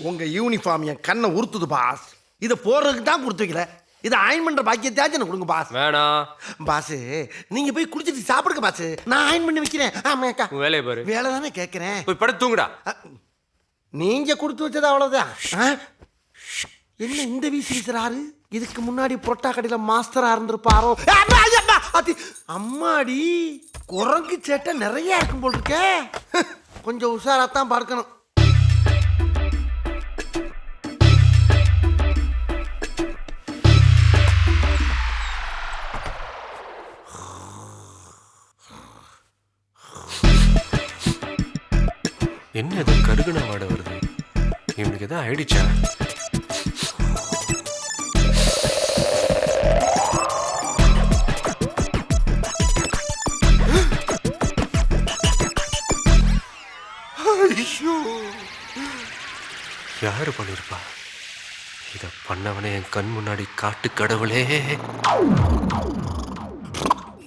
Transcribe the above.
உங்க யூனிஃபார்ம் என் கண்ணை உறுத்துது பாஸ். இதை போடுறதுக்கு தான் கொடுத்து வைக்கல. இதை அயன் பண்ற பாக்கியத்தாச்சும் எனக்கு கொடுங்க பாஸ். வேணாம் பாஸ், நீங்க போய் குடிச்சிட்டு சாப்பிடுங்க பாஸ். நான் அயன் பண்ணி வைக்கிறேன். ஆமாக்கா, உன் வேலையை பாரு. வேலை தானே கேட்கிறேன். போய் படுத்து தூங்குடா. நீங்க கொடுத்து வச்சது அவ்வளவுதான். என்ன இந்த வீசி வீசுறாரு? இதுக்கு முன்னாடி புரோட்டா கடையில மாஸ்டரா இருந்திருப்பாரோ? அம்மாடி, குரங்கு சேட்டை நிறைய இருக்கும் போல் இருக்க. கொஞ்சம் உஷாராத்தான் பார்க்கணும். என்ன ஏதோ கருகுன வாட வருது. இவனுக்கு எதாவது ஆயிடுச்சா? யாரு பண்ணிருப்பா? இத பண்ணவனே என் கண் முன்னாடி காட்டு கடவுளே.